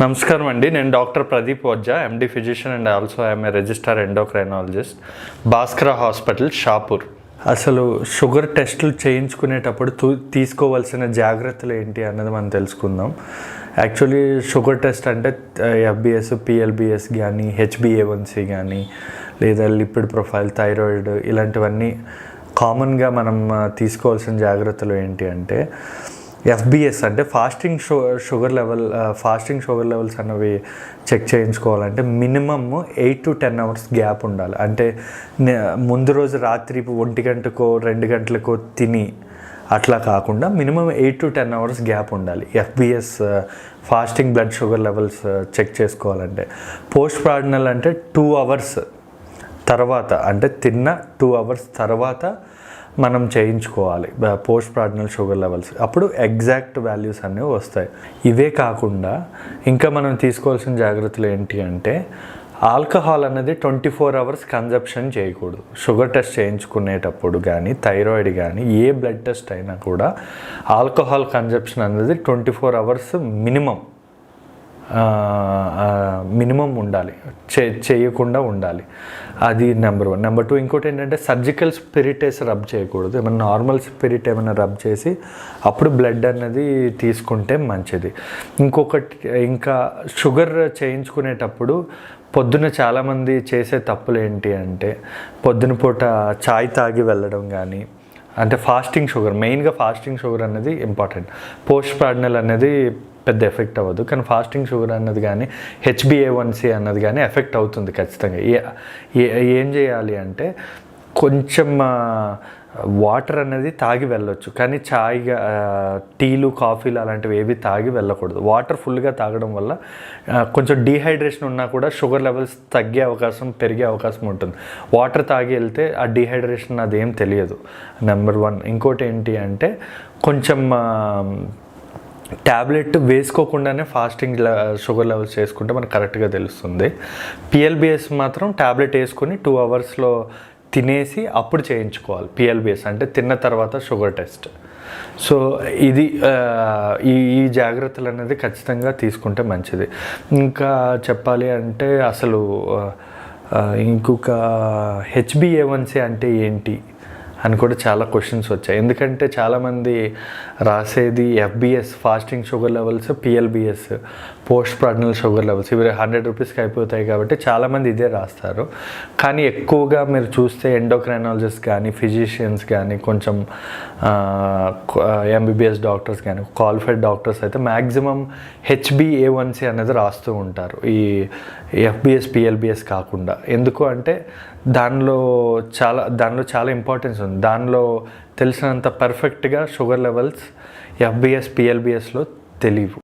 నమస్కారం అండి. నేను doctor Pradeep Vajja, MD physician and also I'm a register endocrinologist, Bhaskara hospital, Shapur. అసలు షుగర్ టెస్టులు చేయించుకునేటప్పుడు తీసుకోవాల్సిన జాగ్రత్తలు ఏంటి అన్నది మనం తెలుసుకుందాం. యాక్చువల్లీ షుగర్ టెస్ట్ అంటే ఎఫ్బిఎస్, పిఎల్బిఎస్ కానీ, హెచ్బిఏవన్సీ కానీ, లేదా లిపిడ్ ప్రొఫైల్, థైరాయిడ్, ఇలాంటివన్నీ కామన్గా మనం తీసుకోవాల్సిన జాగ్రత్తలు ఏంటి అంటే, ఎఫ్బిఎస్ అంటే ఫాస్టింగ్ షుగర్ లెవెల్స్ అన్నవి చెక్ చేయించుకోవాలంటే మినిమమ్ 8 to 10 hours గ్యాప్ ఉండాలి. అంటే ముందు రోజు రాత్రి 1 గంటకో 2 గంటలకో తిని అట్లా కాకుండా మినిమం 8 to 10 hours గ్యాప్ ఉండాలి. FBS fasting blood sugar levels check చేసుకోవాలంటే. పోస్ట్ ప్రార్డినల్ అంటే 2 hours తర్వాత, అంటే తిన్న 2 hours తర్వాత మనం చేయించుకోవాలి పోస్ట్ ప్రార్డినల్ షుగర్ లెవెల్స్. అప్పుడు ఎగ్జాక్ట్ వాల్యూస్ అనేవి వస్తాయి. ఇవే కాకుండా ఇంకా మనం తీసుకోవాల్సిన జాగ్రత్తలు ఏంటి అంటే, ఆల్కహాల్ అనేది 24 hours కన్జప్షన్ చేయకూడదు. షుగర్ టెస్ట్ చేయించుకునేటప్పుడు కానీ, థైరాయిడ్ కానీ, ఏ బ్లడ్ టెస్ట్ అయినా కూడా ఆల్కహాల్ కన్జప్షన్ అనేది 24 hours మినిమం ఉండాలి, చేయకుండా ఉండాలి. అది నెంబర్ 1. నెంబర్ 2, ఇంకోటి ఏంటంటే సర్జికల్ స్పిరిట్ వేసి రబ్ చేయకూడదు. ఏమైనా నార్మల్ స్పిరిట్ ఏమైనా రబ్ చేసి అప్పుడు బ్లడ్ అన్నది తీసుకుంటే మంచిది. ఇంకా షుగర్ చేయించుకునేటప్పుడు పొద్దున చాలామంది చేసే తప్పులు ఏంటి అంటే, పొద్దున పూట చాయ్ తాగి వెళ్ళడం కానీ, అంటే ఫాస్టింగ్ షుగర్, మెయిన్గా ఫాస్టింగ్ షుగర్ అనేది ఇంపార్టెంట్. పోస్ట్ ప్రార్డినల్ అనేది పెద్ద ఎఫెక్ట్ అవ్వదు, కానీ ఫాస్టింగ్ షుగర్ అన్నది కానీ, హెచ్బిఏవన్సీ అన్నది కానీ ఎఫెక్ట్ అవుతుంది ఖచ్చితంగా. ఏం చేయాలి అంటే, కొంచెం వాటర్ అనేది తాగి వెళ్ళొచ్చు, కానీ ఛాయ్గా టీలు, కాఫీలు అలాంటివి ఏవి తాగి వెళ్ళకూడదు. వాటర్ ఫుల్గా తాగడం వల్ల కొంచెం డీహైడ్రేషన్ ఉన్నా కూడా షుగర్ లెవెల్స్ తగ్గే అవకాశం, పెరిగే అవకాశం ఉంటుంది. వాటర్ తాగి వెళ్తే ఆ డీహైడ్రేషన్ అదేం తెలియదు, నెంబర్ 1. ఇంకోటి ఏంటి అంటే, కొంచెం ట్యాబ్లెట్ వేసుకోకుండానే ఫాస్టింగ్ షుగర్ లెవెల్స్ చేసుకుంటే మనకు కరెక్ట్గా తెలుస్తుంది. పిఎల్బిఎస్ మాత్రం ట్యాబ్లెట్ వేసుకొని 2 hours తినేసి అప్పుడు చేయించుకోవాలి. పిఎల్బిఎస్ అంటే తిన్న తర్వాత షుగర్ టెస్ట్. సో ఇది ఈ జాగ్రత్తలు అనేది ఖచ్చితంగా తీసుకుంటే మంచిది. ఇంకా చెప్పాలి అంటే, అసలు ఇంకొక హెచ్బిఏవన్సీ అంటే ఏంటి అని కూడా చాలా క్వశ్చన్స్ వచ్చాయి. ఎందుకంటే చాలామంది రాసేది FBS fasting sugar levels, PLBS post prandial sugar levels, ఇవి 100 rupeesకి అయిపోతాయి కాబట్టి చాలామంది ఇదే రాస్తారు. కానీ ఎక్కువగా మీరు చూస్తే ఎండోక్రైనాలజిస్ట్ కానీ, ఫిజిషియన్స్ కానీ, కొంచెం ఎంబీబీఎస్ డాక్టర్స్ కానీ, క్వాలిఫైడ్ డాక్టర్స్ అయితే మ్యాక్సిమం హెచ్బిఏవన్సీ అనేది రాస్తూ ఉంటారు, ఈ ఎఫ్బిఎస్, పిఎల్బిఎస్ కాకుండా. ఎందుకు అంటే దానిలో చాలా ఇంపార్టెన్స్ ఉంది. దానిలో తెలిసినంత పర్ఫెక్ట్గా షుగర్ లెవెల్స్ ఎఫ్బిఎస్, పిఎల్బిఎస్లో తెలియవు.